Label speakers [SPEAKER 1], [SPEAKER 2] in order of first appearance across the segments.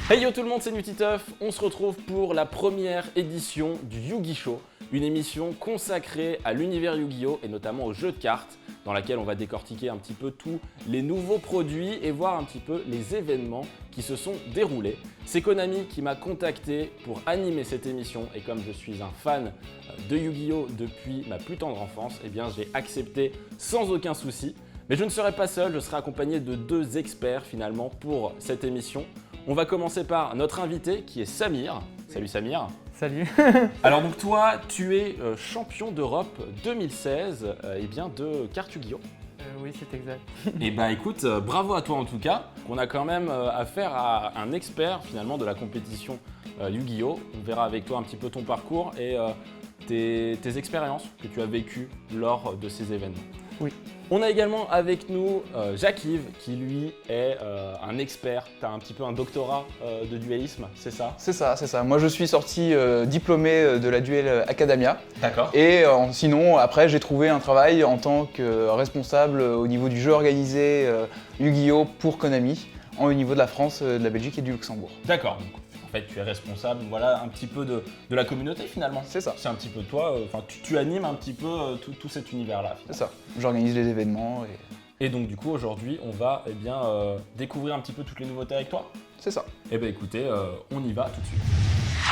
[SPEAKER 1] Hey yo tout le monde, c'est Nutiteuf. On se retrouve pour la première édition du Yu-Gi Show, une émission consacrée à l'univers Yu-Gi-Oh! Et notamment aux jeux de cartes, dans laquelle on va décortiquer un petit peu tous les nouveaux produits et voir un petit peu les événements qui se sont déroulés. C'est Konami qui m'a contacté pour animer cette émission et comme je suis un fan de Yu-Gi-Oh! Depuis ma plus tendre enfance, eh bien j'ai accepté sans aucun souci. Mais je ne serai pas seul, je serai accompagné de deux experts finalement pour cette émission. On va commencer par notre invité qui est Samir. Salut Samir.
[SPEAKER 2] Salut.
[SPEAKER 1] Alors donc toi, tu es champion d'Europe 2016 de cartes Yu-Gi-Oh!
[SPEAKER 2] Oui, c'est exact.
[SPEAKER 1] Et bah écoute, bravo à toi en tout cas. On a quand même affaire à un expert finalement de la compétition Yu-Gi-Oh! On verra avec toi un petit peu ton parcours et tes expériences que tu as vécues lors de ces événements.
[SPEAKER 2] Oui.
[SPEAKER 1] On a également avec nous Jacques-Yves qui lui est un expert. Tu as un petit peu un doctorat de duellisme, c'est ça?
[SPEAKER 3] C'est ça. Moi, je suis sorti diplômé de la Duel Academia.
[SPEAKER 1] D'accord.
[SPEAKER 3] Et sinon, après, j'ai trouvé un travail en tant que responsable au niveau du jeu organisé Yu-Gi-Oh! Pour Konami, au niveau de la France, de la Belgique et du Luxembourg.
[SPEAKER 1] D'accord. Donc, en fait, tu es responsable, voilà, un petit peu de la communauté finalement.
[SPEAKER 3] C'est ça.
[SPEAKER 1] C'est un petit peu toi. Tu animes un petit peu tout cet univers-là.
[SPEAKER 3] C'est ça. J'organise les événements
[SPEAKER 1] Et donc du coup, aujourd'hui, on va découvrir un petit peu toutes les nouveautés avec toi.
[SPEAKER 3] c'est ça.
[SPEAKER 1] Eh bien écoutez, on y va tout de suite.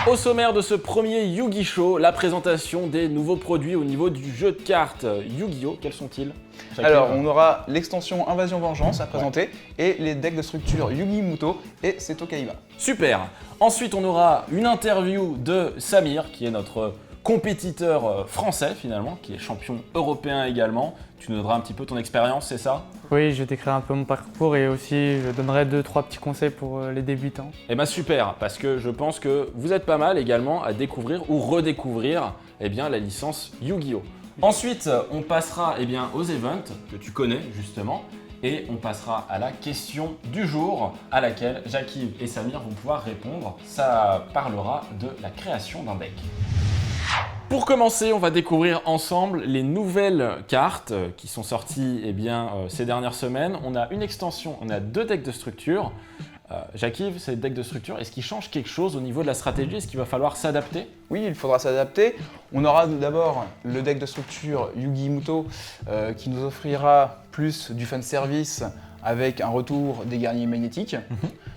[SPEAKER 1] Au sommaire de ce premier Yu-Gi Show, la présentation des nouveaux produits au niveau du jeu de cartes Yu-Gi-Oh! Quels sont-ils?
[SPEAKER 3] Alors, on aura l'extension Invasion Vengeance à présenter et les decks de structure Yu-Gi Muto et Seto Kaiba.
[SPEAKER 1] Super. Ensuite, on aura une interview de Samir, qui est notre compétiteur français finalement, qui est champion européen également. Tu nous donneras un petit peu ton expérience, c'est ça?
[SPEAKER 2] Oui, je décrirai un peu mon parcours et aussi je donnerai 2-3 petits conseils pour les débutants.
[SPEAKER 1] Eh bien super, parce que je pense que vous êtes pas mal également à découvrir ou redécouvrir la licence Yu-Gi-Oh! Ensuite, on passera aux events que tu connais justement et on passera à la question du jour à laquelle Jacques-Yves et Samir vont pouvoir répondre. Ça parlera de la création d'un deck. Pour commencer, on va découvrir ensemble les nouvelles cartes qui sont sorties ces dernières semaines. On a une extension, on a deux decks de structure. Jacques-Yves, ces decks de structure, est-ce qu'ils changent quelque chose au niveau de la stratégie? Est-ce qu'il va falloir s'adapter?
[SPEAKER 3] Oui, il faudra s'adapter. On aura d'abord le deck de structure Yu-Gi Muto qui nous offrira plus du fan service avec un retour des guerriers magnétiques.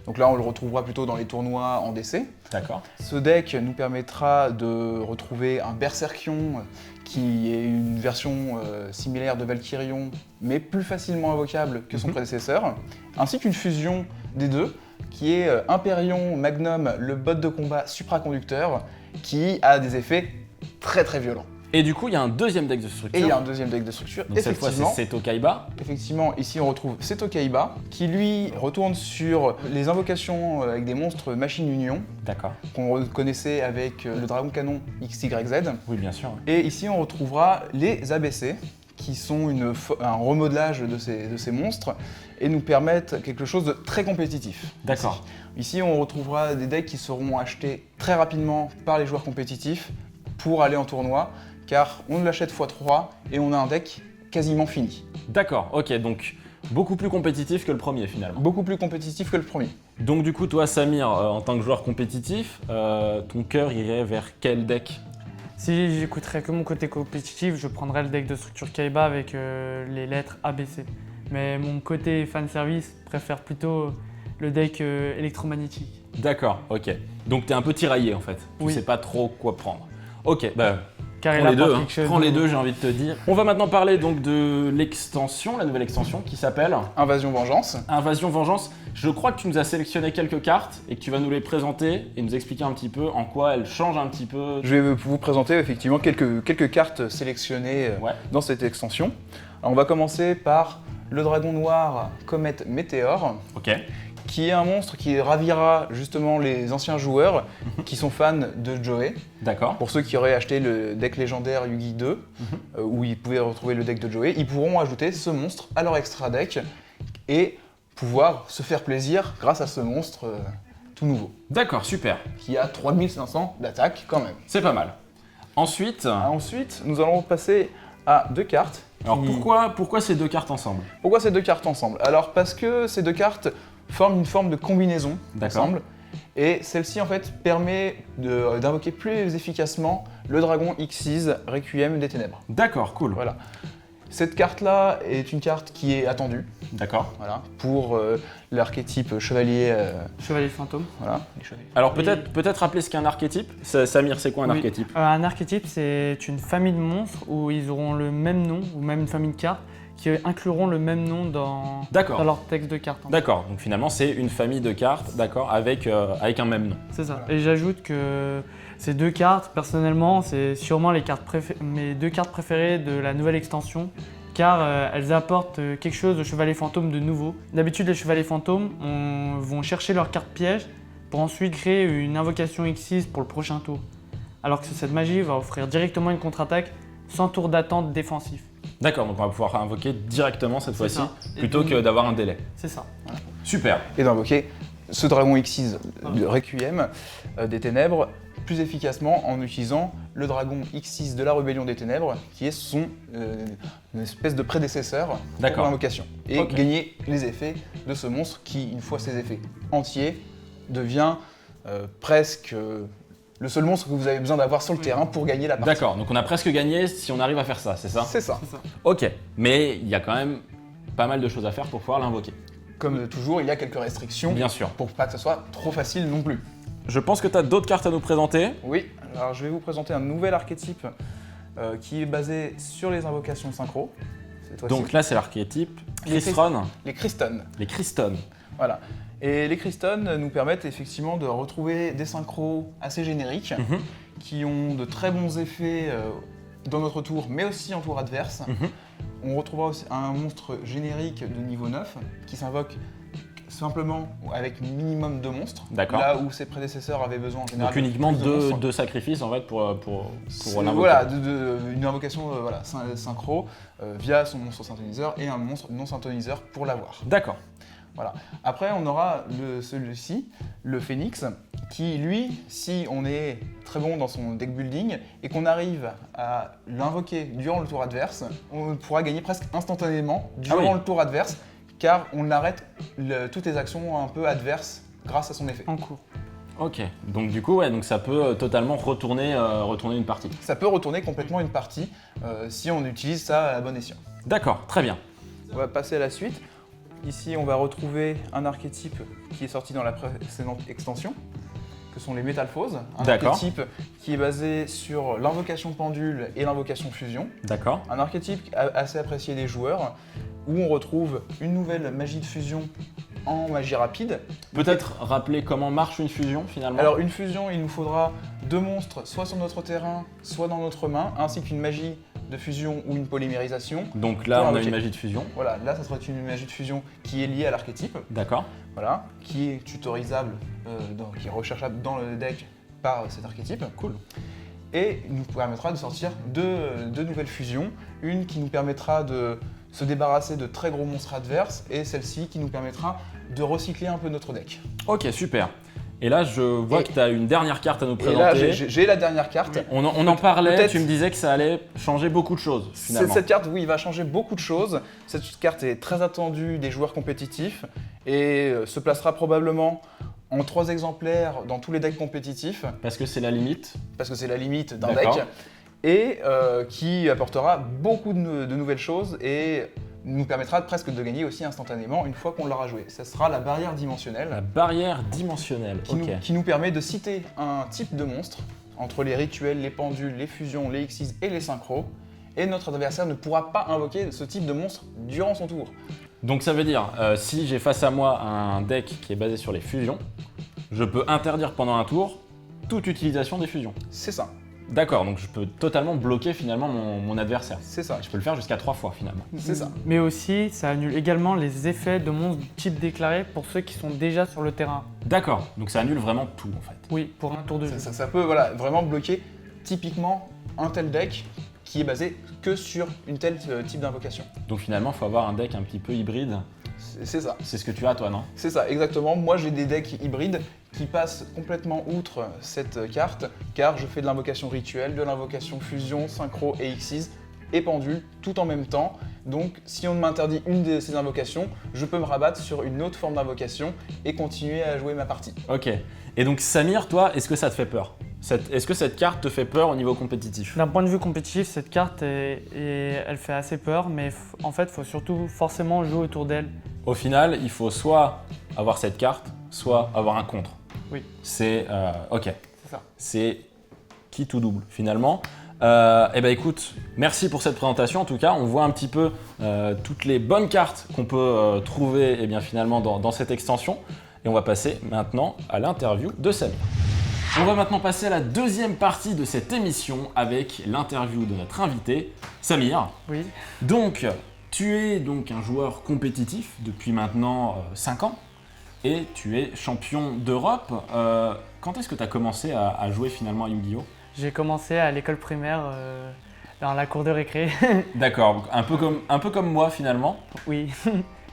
[SPEAKER 3] Donc là, on le retrouvera plutôt dans les tournois en DC.
[SPEAKER 1] D'accord.
[SPEAKER 3] Ce deck nous permettra de retrouver un Berserkion qui est une version similaire de Valkyrion, mais plus facilement invocable que son prédécesseur, ainsi qu'une fusion des deux, qui est Imperion Magnum, le bot de combat supraconducteur, qui a des effets très très violents.
[SPEAKER 1] Et du coup, il y a un deuxième deck de structure.
[SPEAKER 3] Et il y a un deuxième deck de structure,
[SPEAKER 1] Donc cette fois, c'est Seto Kaiba.
[SPEAKER 3] Effectivement, ici on retrouve Seto Kaiba, qui lui retourne sur les invocations avec des monstres Machine Union,
[SPEAKER 1] D'accord.
[SPEAKER 3] qu'on reconnaissait avec le Dragon Canon XYZ.
[SPEAKER 1] Oui, bien sûr.
[SPEAKER 3] Et ici on retrouvera les ABC, qui sont un remodelage de ces monstres, et nous permettent quelque chose de très compétitif.
[SPEAKER 1] D'accord.
[SPEAKER 3] Ici on retrouvera des decks qui seront achetés très rapidement par les joueurs compétitifs pour aller en tournoi, car on l'achète x3 et on a un deck quasiment fini.
[SPEAKER 1] D'accord, ok, donc beaucoup plus compétitif que le premier finalement.
[SPEAKER 3] Beaucoup plus compétitif que le premier.
[SPEAKER 1] Donc du coup, toi Samir, en tant que joueur compétitif, ton cœur irait vers quel deck?
[SPEAKER 2] Si j'écouterais que mon côté compétitif, je prendrais le deck de structure Kaiba avec les lettres ABC. Mais mon côté fan service préfère plutôt le deck électromagnétique.
[SPEAKER 1] D'accord, ok. Donc t'es un peu tiraillé en fait. Tu
[SPEAKER 2] Oui.
[SPEAKER 1] sais pas trop quoi prendre. Ok, bah
[SPEAKER 2] Car il
[SPEAKER 1] prends les deux,
[SPEAKER 2] apporte quelque chose
[SPEAKER 1] prends
[SPEAKER 2] de
[SPEAKER 1] les
[SPEAKER 2] nouveau.
[SPEAKER 1] deux, j'ai envie de te dire. On va maintenant parler donc de l'extension, la nouvelle extension qui s'appelle
[SPEAKER 3] Invasion Vengeance.
[SPEAKER 1] Invasion Vengeance. Je crois que tu nous as sélectionné quelques cartes et que tu vas nous les présenter et nous expliquer un petit peu en quoi elles changent un petit peu.
[SPEAKER 3] Je vais vous présenter effectivement quelques cartes sélectionnées
[SPEAKER 1] Ouais.
[SPEAKER 3] dans cette extension. Alors, on va commencer par le Dragon Noir Comète Météore,
[SPEAKER 1] Ok.
[SPEAKER 3] qui est un monstre qui ravira justement les anciens joueurs qui sont fans de Joey.
[SPEAKER 1] D'accord.
[SPEAKER 3] Pour ceux qui auraient acheté le deck légendaire Yu-Gi 2, où ils pouvaient retrouver le deck de Joey, ils pourront ajouter ce monstre à leur extra deck et pouvoir se faire plaisir grâce à ce monstre tout nouveau,
[SPEAKER 1] D'accord, super.
[SPEAKER 3] qui a 3500 d'attaque quand même.
[SPEAKER 1] C'est pas mal. Ensuite,
[SPEAKER 3] Ensuite, nous allons passer à deux cartes.
[SPEAKER 1] alors
[SPEAKER 3] qui-
[SPEAKER 1] pourquoi ces deux cartes ensemble?
[SPEAKER 3] Pourquoi ces deux cartes ensemble? Alors parce que ces deux cartes forment une forme de combinaison
[SPEAKER 1] D'accord.
[SPEAKER 3] ensemble Et celle-ci en fait permet d'invoquer plus efficacement le dragon Xyz Requiem des Ténèbres.
[SPEAKER 1] D'accord, cool.
[SPEAKER 3] Voilà. Cette carte-là est une carte qui est attendue,
[SPEAKER 1] D'accord.
[SPEAKER 3] voilà, pour l'archétype chevalier.
[SPEAKER 2] Chevalier fantôme.
[SPEAKER 3] Voilà, les chevaliers.
[SPEAKER 1] Alors peut-être rappeler ce qu'est un archétype. Samir, c'est quoi un
[SPEAKER 2] Oui.
[SPEAKER 1] archétype?
[SPEAKER 2] Un archétype, c'est une famille de monstres où ils auront le même nom, ou même une famille de cartes, qui incluront le même nom dans leur texte de cartes.
[SPEAKER 1] D'accord, donc finalement c'est une famille de cartes, d'accord, avec un même nom.
[SPEAKER 2] C'est ça.
[SPEAKER 3] Voilà.
[SPEAKER 2] Et j'ajoute que ces deux cartes, personnellement, c'est sûrement mes deux cartes préférées de la nouvelle extension, car elles apportent quelque chose au chevalier fantôme de nouveau. D'habitude, les chevaliers fantômes vont chercher leur carte piège pour ensuite créer une invocation X6 pour le prochain tour. Alors que cette magie va offrir directement une contre-attaque sans tour d'attente défensif.
[SPEAKER 1] D'accord, donc on va pouvoir invoquer directement cette fois-ci,
[SPEAKER 2] ça.
[SPEAKER 1] plutôt que d'avoir un délai.
[SPEAKER 2] C'est ça.
[SPEAKER 1] Super.
[SPEAKER 3] Et d'invoquer ce dragon Xyz de Requiem des Ténèbres plus efficacement en utilisant le dragon X6 de la Rébellion des Ténèbres, qui est une espèce de prédécesseur
[SPEAKER 1] D'accord.
[SPEAKER 3] pour l'invocation. Et
[SPEAKER 1] Ok.
[SPEAKER 3] gagner les effets de ce monstre qui, une fois ses effets entiers, devient presque le seul monstre que vous avez besoin d'avoir sur le terrain pour gagner la partie.
[SPEAKER 1] D'accord, donc on a presque gagné si on arrive à faire ça, c'est ça?
[SPEAKER 3] C'est ça.
[SPEAKER 2] C'est ça.
[SPEAKER 1] Ok, mais il y a quand même pas mal de choses à faire pour pouvoir l'invoquer.
[SPEAKER 3] Comme toujours, il y a quelques restrictions
[SPEAKER 1] Bien sûr.
[SPEAKER 3] pour pas que ce soit trop facile non plus.
[SPEAKER 1] Je pense que tu as d'autres cartes à nous présenter.
[SPEAKER 3] Oui, alors je vais vous présenter un nouvel archétype qui est basé sur les invocations synchro. Cette fois-ci.
[SPEAKER 1] Donc là c'est l'archétype
[SPEAKER 3] Les
[SPEAKER 1] Crystron,
[SPEAKER 3] les Kristen.
[SPEAKER 1] les Kristen.
[SPEAKER 3] Voilà. Et les Kristen nous permettent effectivement de retrouver des synchros assez génériques
[SPEAKER 1] Mhm.
[SPEAKER 3] qui ont de très bons effets dans notre tour, mais aussi en tour adverse.
[SPEAKER 1] Mhm.
[SPEAKER 3] On retrouvera aussi un monstre générique de niveau 9 qui s'invoque simplement avec minimum de monstres.
[SPEAKER 1] D'accord.
[SPEAKER 3] Là où ses prédécesseurs avaient besoin en général.
[SPEAKER 1] Donc uniquement
[SPEAKER 3] de plus de monstres.
[SPEAKER 1] deux sacrifices en fait pour l'invoquer.
[SPEAKER 3] Voilà, une invocation synchro via son monstre synthoniseur et un monstre non synthoniseur pour l'avoir.
[SPEAKER 1] D'accord.
[SPEAKER 3] Voilà. Après, on aura celui-ci, le Phénix, qui lui, si on est très bon dans son deck building et qu'on arrive à l'invoquer durant le tour adverse, on pourra gagner presque instantanément durant
[SPEAKER 1] oui.
[SPEAKER 3] le tour adverse, car on arrête toutes les actions un peu adverses grâce à son effet.
[SPEAKER 2] En cours.
[SPEAKER 1] Ok, donc du coup ouais, donc ça peut totalement retourner une partie.
[SPEAKER 3] Ça peut retourner complètement une partie si on utilise ça à bon escient.
[SPEAKER 1] D'accord, très bien.
[SPEAKER 3] On va passer à la suite. Ici, on va retrouver un archétype qui est sorti dans la précédente extension, que sont les Métalphoses. Un
[SPEAKER 1] D'accord.
[SPEAKER 3] archétype qui est basé sur l'invocation pendule et l'invocation fusion.
[SPEAKER 1] D'accord.
[SPEAKER 3] Un archétype assez apprécié des joueurs, où on retrouve une nouvelle magie de fusion en magie rapide.
[SPEAKER 1] Peut-être rappeler comment marche une fusion finalement.
[SPEAKER 3] Alors une fusion, il nous faudra 2 monstres, soit sur notre terrain, soit dans notre main, ainsi qu'une magie de fusion ou une polymérisation.
[SPEAKER 1] Donc là
[SPEAKER 3] pour
[SPEAKER 1] on a
[SPEAKER 3] invoquer.
[SPEAKER 1] une magie de fusion.
[SPEAKER 3] Voilà, là ça sera une magie de fusion qui est liée à l'archétype.
[SPEAKER 1] D'accord.
[SPEAKER 3] Voilà, qui est tutorisable, qui est recherchable dans le deck par cet archétype. Cool. Et il nous permettra de sortir deux nouvelles fusions. Une qui nous permettra de se débarrasser de très gros monstres adverses et celle-ci qui nous permettra de recycler un peu notre deck.
[SPEAKER 1] Ok, super. Et là je vois
[SPEAKER 3] Et-
[SPEAKER 1] que tu as une dernière carte à nous
[SPEAKER 3] Et
[SPEAKER 1] présenter.
[SPEAKER 3] là, j'ai la dernière carte.
[SPEAKER 1] On en parlait,
[SPEAKER 3] Peut-être-
[SPEAKER 1] tu me disais que ça allait changer beaucoup de choses finalement.
[SPEAKER 3] Cette carte, oui, va changer beaucoup de choses. Cette carte est très attendue des joueurs compétitifs et se placera probablement en 3 exemplaires dans tous les decks compétitifs,
[SPEAKER 1] Parce que c'est la limite.
[SPEAKER 3] parce que c'est la limite d'un
[SPEAKER 1] D'accord.
[SPEAKER 3] deck, et qui apportera beaucoup de nouvelles choses et nous permettra presque de gagner aussi instantanément une fois qu'on l'aura joué. Ça sera la barrière dimensionnelle
[SPEAKER 1] La barrière dimensionnelle. Ok.
[SPEAKER 3] qui nous permet de citer un type de monstre entre les rituels, les pendules, les fusions, les Xyz et les synchros, et notre adversaire ne pourra pas invoquer ce type de monstre durant son tour.
[SPEAKER 1] Donc ça veut dire, si j'ai face à moi un deck qui est basé sur les fusions, je peux interdire pendant un tour toute utilisation des fusions.
[SPEAKER 3] C'est ça,
[SPEAKER 1] D'accord, donc je peux totalement bloquer finalement mon adversaire.
[SPEAKER 3] c'est ça,
[SPEAKER 1] Je peux le faire jusqu'à 3 fois finalement.
[SPEAKER 3] c'est ça.
[SPEAKER 2] Mais aussi, ça annule également les effets de monstres du type déclaré pour ceux qui sont déjà sur le terrain.
[SPEAKER 1] D'accord, donc ça annule vraiment tout en fait.
[SPEAKER 2] Oui, pour un tour de jeu.
[SPEAKER 3] Ça peut vraiment bloquer typiquement un tel deck qui est basé que sur une telle type d'invocation.
[SPEAKER 1] Donc finalement, il faut avoir un deck un petit peu hybride.
[SPEAKER 3] C'est ça.
[SPEAKER 1] C'est ce que tu as toi, non?
[SPEAKER 3] C'est ça, exactement. Moi, j'ai des decks hybrides qui passent complètement outre cette carte, car je fais de l'invocation rituelle, de l'invocation fusion, synchro et Xyz et pendule tout en même temps. Donc si on m'interdit une de ces invocations, je peux me rabattre sur une autre forme d'invocation et continuer à jouer ma partie.
[SPEAKER 1] Ok. Et donc Samir, toi, est-ce que ça te fait peur? Est-ce que cette carte te fait peur au niveau compétitif?
[SPEAKER 2] D'un point de vue compétitif, cette carte, elle fait assez peur, mais en fait, il faut surtout forcément jouer autour d'elle.
[SPEAKER 1] Au final, il faut soit avoir cette carte, soit avoir un contre.
[SPEAKER 2] Oui.
[SPEAKER 1] C'est ok.
[SPEAKER 2] C'est ça.
[SPEAKER 1] C'est qui tout double finalement. Eh ben écoute, merci pour cette présentation. En tout cas, on voit un petit peu toutes les bonnes cartes qu'on peut trouver finalement dans cette extension. Et on va passer maintenant à l'interview de Samir. On va maintenant passer à la deuxième partie de cette émission avec l'interview de notre invité, Samir.
[SPEAKER 2] Oui.
[SPEAKER 1] Donc, tu es donc un joueur compétitif depuis maintenant 5 ans et tu es champion d'Europe. Quand est-ce que tu as commencé à jouer finalement à Yu-Gi-Oh?
[SPEAKER 2] J'ai commencé à l'école primaire dans la cour de récré.
[SPEAKER 1] D'accord, un peu comme moi finalement.
[SPEAKER 2] Oui.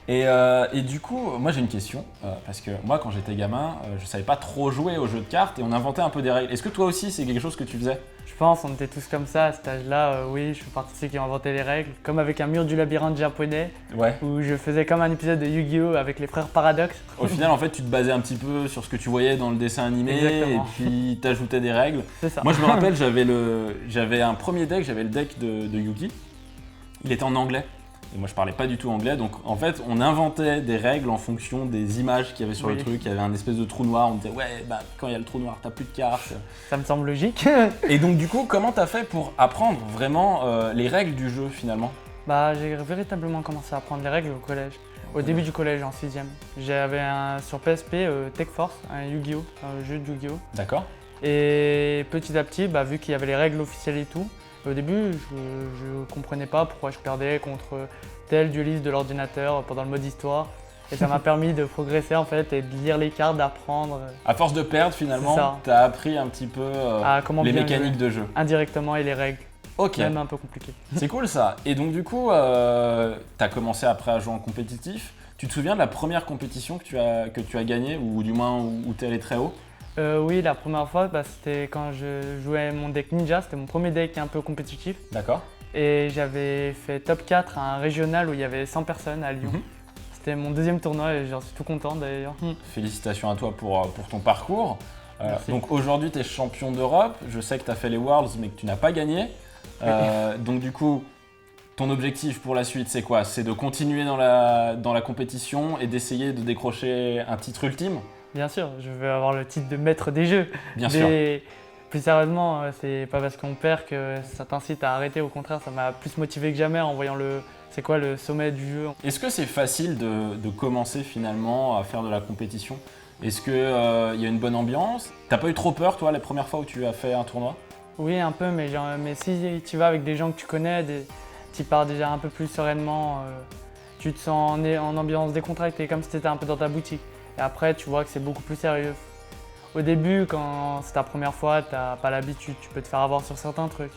[SPEAKER 1] Et du coup, moi j'ai une question, parce que moi quand j'étais gamin, je savais pas trop jouer aux jeux de cartes et on inventait un peu des règles. Est-ce que toi aussi c'est quelque chose que tu faisais?
[SPEAKER 2] Je pense, on était tous comme ça à cet âge-là. Oui, je fais partie de ceux qui ont inventé les règles. Comme avec un mur du labyrinthe japonais,
[SPEAKER 1] Ouais.
[SPEAKER 2] où je faisais comme un épisode de Yu-Gi-Oh! Avec les frères Paradox.
[SPEAKER 1] Au final, en fait, tu te basais un petit peu sur ce que tu voyais dans le dessin animé.
[SPEAKER 2] Exactement.
[SPEAKER 1] Et puis t'ajoutais des règles.
[SPEAKER 2] C'est ça.
[SPEAKER 1] Moi je me rappelle, j'avais un premier deck, j'avais le deck de Yugi. Il était en anglais. Et moi je parlais pas du tout anglais, donc en fait on inventait des règles en fonction des images qu'il y avait sur le
[SPEAKER 2] Oui.
[SPEAKER 1] truc. Il y avait un espèce de trou noir, on disait ouais bah quand il y a le trou noir t'as plus de cartes.
[SPEAKER 2] Ça me semble logique.
[SPEAKER 1] Et donc du coup comment t'as fait pour apprendre vraiment les règles du jeu finalement?
[SPEAKER 2] Bah, j'ai véritablement commencé à apprendre les règles au collège. Au début du collège, en 6ème. J'avais sur PSP Tech Force, un Yu-Gi-Oh! Un jeu de Yu-Gi-Oh!
[SPEAKER 1] D'accord.
[SPEAKER 2] Et petit à petit, bah, vu qu'il y avait les règles officielles et tout, au début, je comprenais pas pourquoi je perdais contre tel dueliste de l'ordinateur pendant le mode histoire. Et ça m'a permis de progresser en fait et de lire les cartes, d'apprendre
[SPEAKER 1] À force de perdre
[SPEAKER 2] C'est
[SPEAKER 1] finalement,
[SPEAKER 2] ça.
[SPEAKER 1] t'as appris un petit peu
[SPEAKER 2] à comment
[SPEAKER 1] les
[SPEAKER 2] bien
[SPEAKER 1] mécaniques
[SPEAKER 2] jouer
[SPEAKER 1] de jeu.
[SPEAKER 2] indirectement et les règles,
[SPEAKER 1] Ok,
[SPEAKER 2] même un peu compliquées.
[SPEAKER 1] c'est cool ça. Et donc du coup, t'as commencé après à jouer en compétitif. Tu te souviens de la première compétition que tu as gagnée, ou du moins où t'es allé très haut?
[SPEAKER 2] Oui, la première fois, bah, c'était quand je jouais mon deck Ninja, c'était mon premier deck un peu compétitif.
[SPEAKER 1] D'accord.
[SPEAKER 2] Et j'avais fait top 4 à un régional où il y avait 100 personnes à Lyon.
[SPEAKER 1] Mhm.
[SPEAKER 2] C'était mon deuxième tournoi et j'en suis tout content d'ailleurs.
[SPEAKER 1] Félicitations à toi pour ton parcours.
[SPEAKER 2] Merci.
[SPEAKER 1] Donc aujourd'hui, tu es champion d'Europe. Je sais que tu as fait les Worlds, mais que tu n'as pas gagné. Donc du coup, ton objectif pour la suite, c'est quoi? C'est de continuer dans la compétition et d'essayer de décrocher un titre ultime?
[SPEAKER 2] Bien sûr, je veux avoir le titre de maître des jeux.
[SPEAKER 1] Bien sûr.
[SPEAKER 2] Mais plus sérieusement, c'est pas parce qu'on perd que ça t'incite à arrêter. Au contraire, ça m'a plus motivé que jamais en voyant le sommet du jeu.
[SPEAKER 1] Est-ce que c'est facile de commencer finalement à faire de la compétition? Est-ce qu'il y a une bonne ambiance? T'as pas eu trop peur toi la première fois où tu as fait un tournoi?
[SPEAKER 2] Oui, un peu, mais si tu vas avec des gens que tu connais, tu pars déjà un peu plus sereinement. Tu te sens en ambiance décontractée, comme si tu étais un peu dans ta boutique. Et après, tu vois que c'est beaucoup plus sérieux. Au début, quand c'est ta première fois, tu n'as pas l'habitude, tu peux te faire avoir sur certains trucs.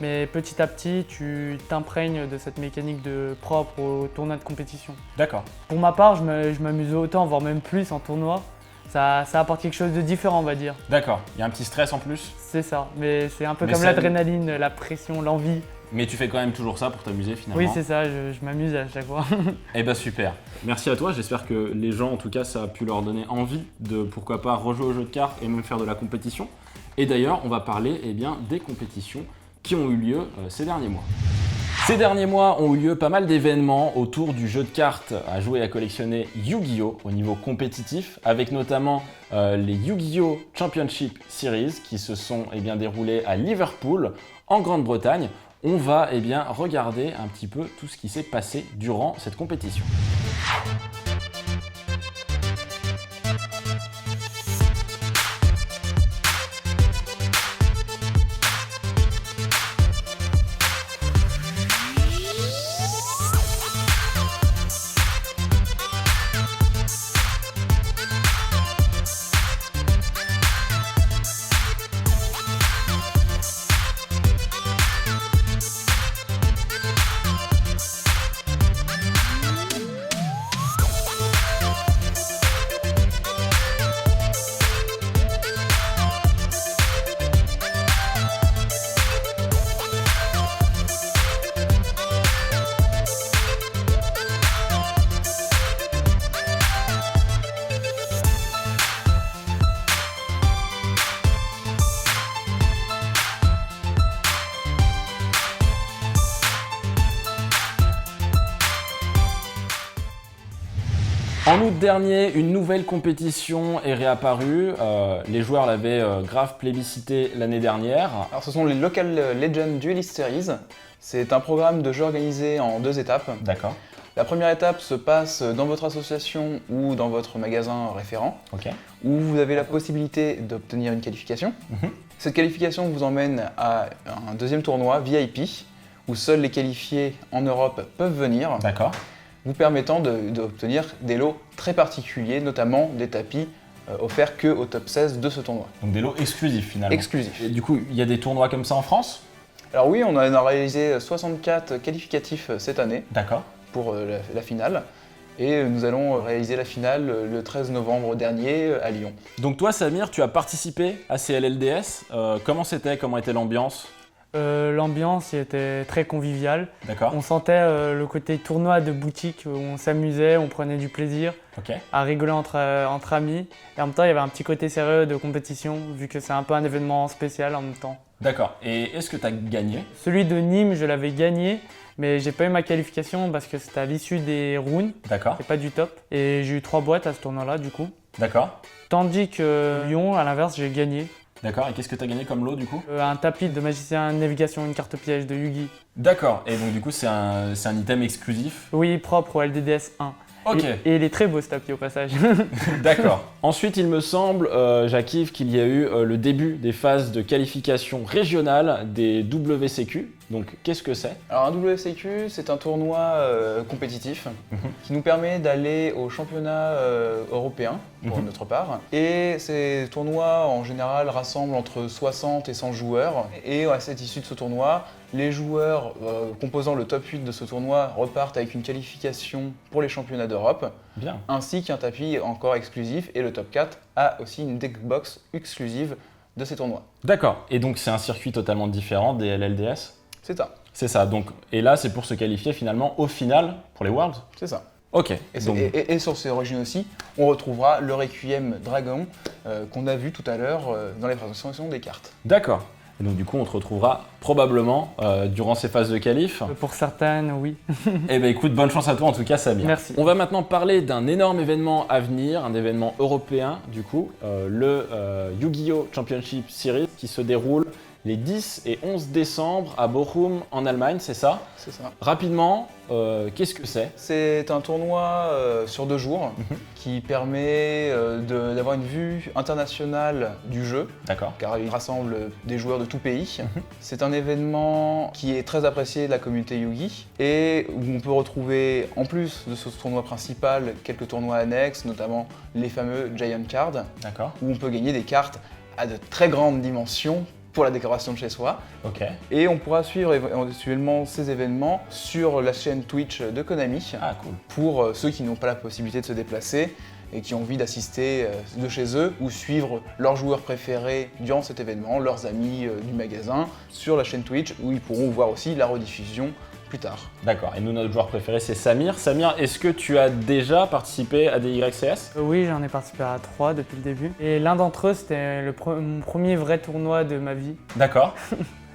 [SPEAKER 2] Mais petit à petit, tu t'imprègnes de cette mécanique propre au tournoi de compétition.
[SPEAKER 1] D'accord.
[SPEAKER 2] Pour ma part, je m'amuse autant, voire même plus en tournoi. Ça apporte quelque chose de différent, on va dire.
[SPEAKER 1] D'accord. Il y a un petit stress en plus,
[SPEAKER 2] C'est ça, mais c'est un peu
[SPEAKER 1] Mais
[SPEAKER 2] comme
[SPEAKER 1] ça-
[SPEAKER 2] l'adrénaline, la pression, l'envie.
[SPEAKER 1] mais tu fais quand même toujours ça pour t'amuser finalement.
[SPEAKER 2] Oui, c'est ça, je m'amuse à chaque fois.
[SPEAKER 1] Eh ben super. Merci à toi. J'espère que les gens, en tout cas, ça a pu leur donner envie de pourquoi pas rejouer au jeu de cartes et même faire de la compétition. Et d'ailleurs, on va parler des compétitions qui ont eu lieu ces derniers mois. Ces derniers mois ont eu lieu pas mal d'événements autour du jeu de cartes à jouer et à collectionner Yu-Gi-Oh! Au niveau compétitif, avec notamment les Yu-Gi-Oh! Championship Series qui se sont déroulés à Liverpool, en Grande-Bretagne. On va regarder un petit peu tout ce qui s'est passé durant cette compétition. En août dernier, une nouvelle compétition est réapparue. Les joueurs l'avaient grave plébiscité l'année dernière.
[SPEAKER 3] Alors ce sont les Local Legends Duelist Series. C'est un programme de jeu organisé en 2 étapes.
[SPEAKER 1] D'accord.
[SPEAKER 3] La première étape se passe dans votre association ou dans votre magasin référent,
[SPEAKER 1] Ok.
[SPEAKER 3] où vous avez la possibilité d'obtenir une qualification. Cette qualification vous emmène à un deuxième tournoi VIP, où seuls les qualifiés en Europe peuvent venir,
[SPEAKER 1] D'accord.
[SPEAKER 3] vous permettant d'obtenir des lots très particuliers, notamment des tapis offerts que au top 16 de ce tournoi.
[SPEAKER 1] Donc des lots exclusifs finalement.
[SPEAKER 3] Exclusif.
[SPEAKER 1] Et du coup, il y a des tournois comme ça en France?
[SPEAKER 3] Alors oui, on a réalisé 64 qualificatifs cette année
[SPEAKER 1] D'accord.
[SPEAKER 3] pour la finale. Et nous allons réaliser la finale le 13 novembre dernier à Lyon.
[SPEAKER 1] Donc toi, Samir, tu as participé à ces LLDS. Comment c'était? Comment était l'ambiance?
[SPEAKER 2] L'ambiance y était très conviviale.
[SPEAKER 1] D'accord.
[SPEAKER 2] On sentait le côté tournoi de boutique où on s'amusait, on prenait du plaisir
[SPEAKER 1] Ok.
[SPEAKER 2] à rigoler entre amis. Et en même temps, il y avait un petit côté sérieux de compétition vu que c'est un peu un événement spécial en même temps.
[SPEAKER 1] D'accord. Et est-ce que tu as gagné?
[SPEAKER 2] Celui de Nîmes, je l'avais gagné, mais j'ai pas eu ma qualification parce que c'était à l'issue des rounds
[SPEAKER 1] D'accord.
[SPEAKER 2] et pas du top. Et j'ai eu 3 boîtes à ce tournoi-là du coup.
[SPEAKER 1] D'accord.
[SPEAKER 2] Tandis que Lyon, à l'inverse, j'ai gagné.
[SPEAKER 1] D'accord. Et qu'est-ce que tu as gagné comme lot du coup?
[SPEAKER 2] Un tapis de magicien navigation, une carte piège de Yugi.
[SPEAKER 1] D'accord. Et donc du coup, c'est un item exclusif?
[SPEAKER 2] Oui, propre au LDDS 1.
[SPEAKER 1] Ok.
[SPEAKER 2] Et il est très beau ce tapis au passage.
[SPEAKER 1] D'accord. Ensuite, il me semble, Jacques-Yves, qu'il y a eu le début des phases de qualification régionale des WCQ. Donc, qu'est-ce que c'est?
[SPEAKER 3] Alors un WCQ, c'est un tournoi compétitif qui nous permet d'aller au championnat européen pour notre part. Et ces tournois en général rassemblent entre 60 et 100 joueurs. Et à cette issue de ce tournoi, les joueurs composant le top 8 de ce tournoi repartent avec une qualification pour les championnats d'Europe,
[SPEAKER 1] Bien.
[SPEAKER 3] ainsi qu'un tapis encore exclusif. Et le top 4 a aussi une deckbox exclusive de ces tournois.
[SPEAKER 1] D'accord. Et donc, c'est un circuit totalement différent des LLDS?
[SPEAKER 3] C'est ça,
[SPEAKER 1] C'est ça. Donc, et là, c'est pour se qualifier finalement au final pour les Worlds?
[SPEAKER 3] c'est ça.
[SPEAKER 1] Ok.
[SPEAKER 3] Et,
[SPEAKER 1] Donc,
[SPEAKER 3] et sur ces origines aussi, on retrouvera le Requiem Dragon qu'on a vu tout à l'heure dans les présentations des cartes.
[SPEAKER 1] d'accord. Et donc, du coup, on te retrouvera probablement durant ces phases de qualif.
[SPEAKER 2] Pour certaines, oui.
[SPEAKER 1] Eh ben écoute, bonne chance à toi en tout cas, Samir.
[SPEAKER 2] Merci.
[SPEAKER 1] On va maintenant parler d'un énorme événement à venir, un événement européen du coup, le Yu-Gi-Oh! Championship Series qui se déroule les 10 et 11 décembre à Bochum en Allemagne, c'est ça?
[SPEAKER 3] C'est ça.
[SPEAKER 1] Rapidement, qu'est-ce que c'est?
[SPEAKER 3] C'est un tournoi sur 2 jours qui permet d'avoir une vue internationale du jeu,
[SPEAKER 1] D'accord.
[SPEAKER 3] car il rassemble des joueurs de tout pays. C'est un événement qui est très apprécié de la communauté Yugi et où on peut retrouver, en plus de ce tournoi principal, quelques tournois annexes, notamment les fameux Giant Cards,
[SPEAKER 1] D'accord.
[SPEAKER 3] où on peut gagner des cartes à de très grandes dimensions pour la décoration de chez soi.
[SPEAKER 1] Ok.
[SPEAKER 3] Et on pourra suivre éventuellement ces événements sur la chaîne Twitch de Konami
[SPEAKER 1] Ah cool.
[SPEAKER 3] pour ceux qui n'ont pas la possibilité de se déplacer et qui ont envie d'assister de chez eux ou suivre leurs joueurs préférés durant cet événement, leurs amis du magasin, sur la chaîne Twitch où ils pourront voir aussi la rediffusion plus tard.
[SPEAKER 1] D'accord. Et nous, notre joueur préféré, c'est Samir. Samir, est-ce que tu as déjà participé à des YCS?
[SPEAKER 2] Oui, j'en ai participé à 3 depuis le début. Et l'un d'entre eux, c'était mon premier vrai tournoi de ma vie.
[SPEAKER 1] D'accord.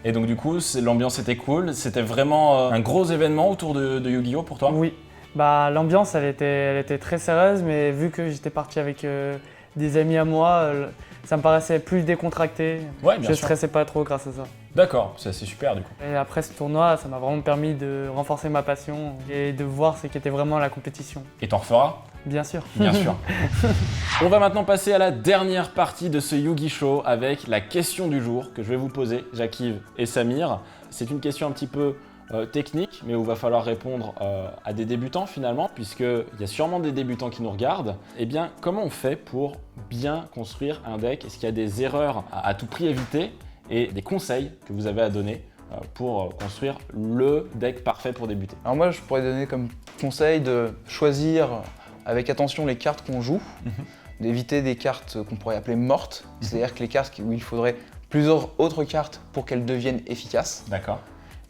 [SPEAKER 1] Et donc du coup, l'ambiance était cool. C'était vraiment un gros événement autour de Yu-Gi-Oh! Pour toi?
[SPEAKER 2] Oui. Bah, l'ambiance, elle était très sérieuse, mais vu que j'étais parti avec des amis à moi, ça me paraissait plus décontracté.
[SPEAKER 1] Ouais, bien
[SPEAKER 2] Je
[SPEAKER 1] sûr.
[SPEAKER 2] stressais pas trop grâce à ça.
[SPEAKER 1] D'accord, c'est super du coup.
[SPEAKER 2] Et après ce tournoi, ça m'a vraiment permis de renforcer ma passion et de voir ce qu'était vraiment la compétition.
[SPEAKER 1] Et t'en referas?
[SPEAKER 2] Bien sûr.
[SPEAKER 1] Bien sûr. On va maintenant passer à la dernière partie de ce Yugi Show avec la question du jour que je vais vous poser, Jacques-Yves et Samir. C'est une question un petit peu technique, mais où il va falloir répondre à des débutants finalement, puisqu'il y a sûrement des débutants qui nous regardent. Eh bien, comment on fait pour bien construire un deck? Est-ce qu'il y a des erreurs à tout prix éviter et des conseils que vous avez à donner pour construire le deck parfait pour débuter?
[SPEAKER 3] Alors moi, je pourrais donner comme conseil de choisir avec attention les cartes qu'on joue, d'éviter des cartes qu'on pourrait appeler mortes, c'est-à-dire que les cartes où il faudrait plusieurs autres cartes pour qu'elles deviennent efficaces,
[SPEAKER 1] D'accord.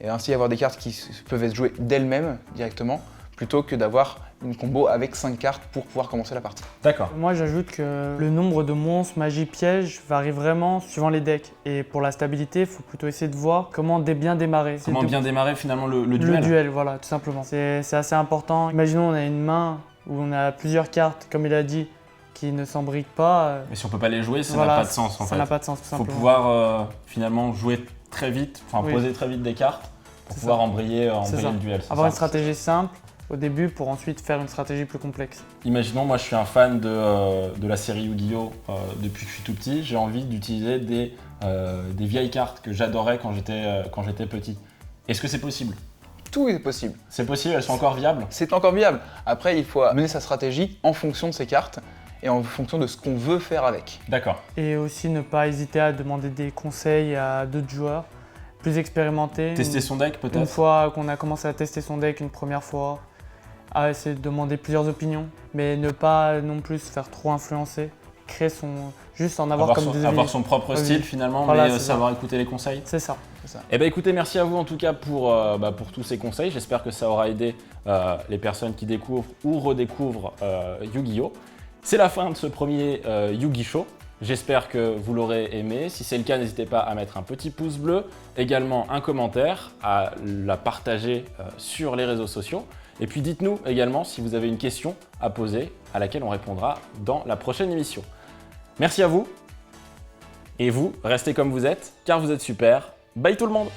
[SPEAKER 3] et ainsi avoir des cartes qui peuvent être jouées d'elles-mêmes directement, plutôt que d'avoir une combo avec 5 cartes pour pouvoir commencer la partie.
[SPEAKER 1] D'accord.
[SPEAKER 2] Moi, j'ajoute que le nombre de monstres, magie, pièges varie vraiment suivant les decks. Et pour la stabilité, il faut plutôt essayer de voir comment bien démarrer.
[SPEAKER 1] Comment bien démarrer finalement le duel?
[SPEAKER 2] Le duel, voilà, tout simplement. C'est assez important. Imaginons on a une main où on a plusieurs cartes, comme il a dit, qui ne s'embriquent pas.
[SPEAKER 1] Mais si on peut pas les jouer, ça
[SPEAKER 2] Voilà,
[SPEAKER 1] n'a pas de sens en fait.
[SPEAKER 2] Ça n'a pas de sens tout
[SPEAKER 1] Il faut
[SPEAKER 2] simplement.
[SPEAKER 1] pouvoir finalement jouer très vite, enfin
[SPEAKER 2] Oui.
[SPEAKER 1] poser très vite des cartes pour
[SPEAKER 2] C'est
[SPEAKER 1] pouvoir
[SPEAKER 2] ça.
[SPEAKER 1] embrayer
[SPEAKER 2] C'est ça.
[SPEAKER 1] le duel. c'est
[SPEAKER 2] Avoir une
[SPEAKER 1] ça
[SPEAKER 2] stratégie simple au début pour ensuite faire une stratégie plus complexe.
[SPEAKER 1] Imaginons, moi je suis un fan de la série Yu-Gi-Oh! Depuis que je suis tout petit, j'ai envie d'utiliser des vieilles cartes que j'adorais quand j'étais petit. Est-ce que c'est possible?
[SPEAKER 3] Tout est possible.
[SPEAKER 1] C'est possible, elles sont encore viables?
[SPEAKER 3] C'est encore viable. Après, il faut mener sa stratégie en fonction de ces cartes et en fonction de ce qu'on veut faire avec.
[SPEAKER 1] D'accord.
[SPEAKER 2] Et aussi ne pas hésiter à demander des conseils à d'autres joueurs plus expérimentés.
[SPEAKER 1] Tester son deck
[SPEAKER 2] Une
[SPEAKER 1] peut-être?
[SPEAKER 2] fois qu'on a commencé à tester son deck une première fois, à essayer de demander plusieurs opinions, mais ne pas non plus se faire trop influencer, créer juste en avoir comme des
[SPEAKER 1] avoir
[SPEAKER 2] avis.
[SPEAKER 1] son propre
[SPEAKER 2] Oui.
[SPEAKER 1] style finalement,
[SPEAKER 2] Voilà,
[SPEAKER 1] mais
[SPEAKER 2] c'est
[SPEAKER 1] savoir écouter les conseils.
[SPEAKER 2] C'est ça.
[SPEAKER 1] Eh bien écoutez, merci à vous en tout cas pour tous ces conseils. J'espère que ça aura aidé les personnes qui découvrent ou redécouvrent Yu-Gi-Oh! C'est la fin de ce premier Yu-Gi Show. J'espère que vous l'aurez aimé. Si c'est le cas, n'hésitez pas à mettre un petit pouce bleu, également un commentaire, à la partager sur les réseaux sociaux. Et puis dites-nous également si vous avez une question à poser à laquelle on répondra dans la prochaine émission. Merci à vous. Et vous, restez comme vous êtes, car vous êtes super. Bye tout le monde!